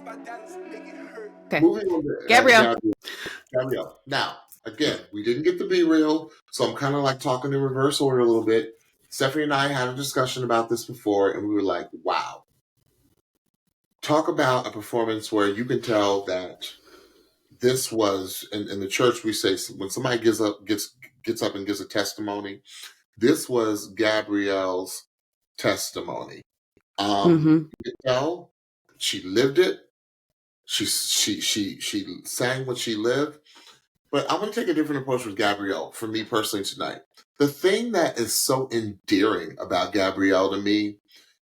Okay. Moving on to Gabrielle. Gabrielle. Now, again, we didn't get to be real, so I'm kind of like talking in reverse order a little bit. Stephanie and I had a discussion about this before, and we were like, wow. Talk about a performance where you can tell that this was, in the church, we say when somebody gets up and gives a testimony, this was Gabrielle's testimony. You can tell she lived it. She sang what she lived. But I'm going to take a different approach with Gabrielle, for me personally tonight. The thing that is so endearing about Gabrielle to me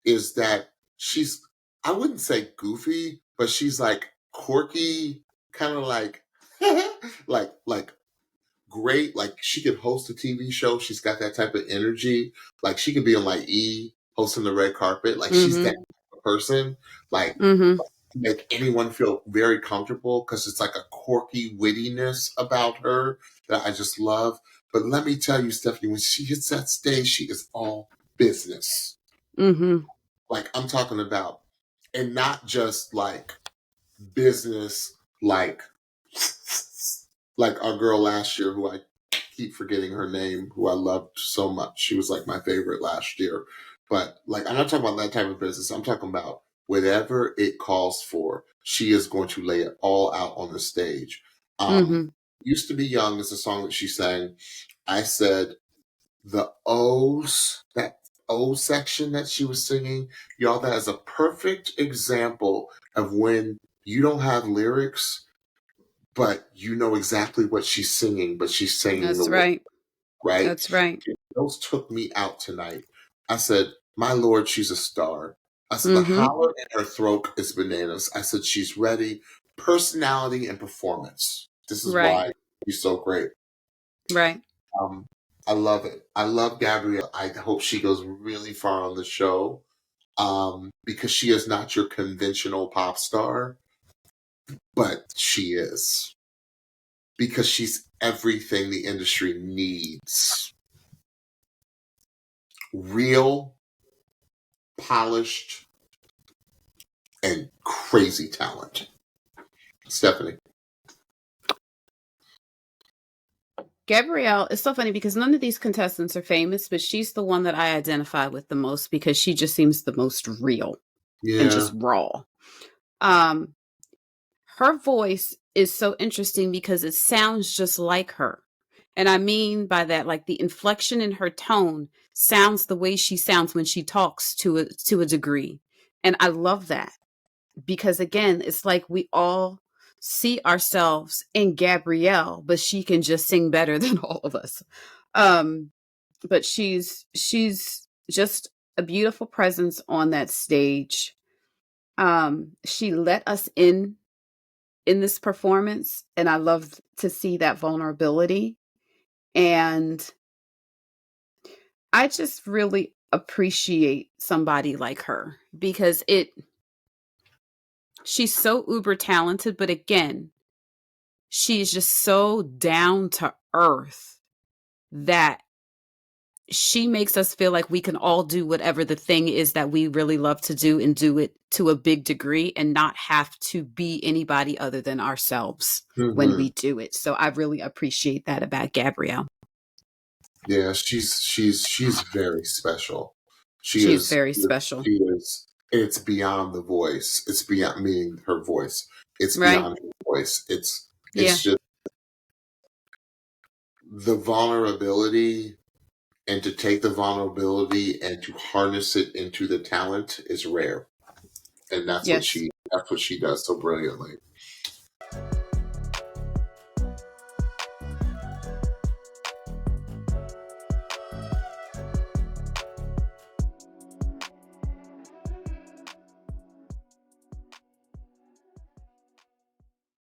is that she's, I wouldn't say goofy, but she's like quirky, kind of like, like great. Like she could host a TV show. She's got that type of energy. Like she could be on like E hosting the red carpet. Like she's that type of person. Like make anyone feel very comfortable because it's like a quirky wittiness about her that I just love. But let me tell you, Stephanie, when she hits that stage, she is all business. Like I'm talking about, and not just like business, like our girl last year, who I keep forgetting her name, who I loved so much. She was like my favorite last year. But like, I'm not talking about that type of business. I'm talking about whatever it calls for. She is going to lay it all out on the stage. Used to Be Young is a song that she sang. I said the O's, that O section that she was singing, y'all, that is a perfect example of when you don't have lyrics, but you know exactly what she's singing, but she's singing That's the right. right? That's right. Those took me out tonight. I said, my Lord, she's a star. I said, the holler in her throat is bananas. I said, she's ready. Personality and performance. This is why she's so great. Right. I love it. I love Gabrielle. I hope she goes really far on the show because she is not your conventional pop star, but she is. Because she's everything the industry needs. Real, polished, and crazy talent. Stephanie. Gabrielle, it's so funny because none of these contestants are famous, but she's the one that I identify with the most because she just seems the most real and just raw. Her voice is so interesting because it sounds just like her. And I mean by that, like the inflection in her tone sounds the way she sounds when she talks to a degree. And I love that because again, it's like we all see ourselves in Gabrielle, but she can just sing better than all of us. But she's just a beautiful presence on that stage. She let us in this performance, and I love to see that vulnerability. And I just really appreciate somebody like her because she's so uber talented, but again, she's just so down to earth that she makes us feel like we can all do whatever the thing is that we really love to do and do it to a big degree and not have to be anybody other than ourselves when we do it. So I really appreciate that about Gabrielle. Yeah, she's very special. She's very special. She is. It's beyond the voice. It's beyond meaning her voice. It's beyond her voice. It's just the vulnerability, and to take the vulnerability and to harness it into the talent is rare. And that's what she does so brilliantly.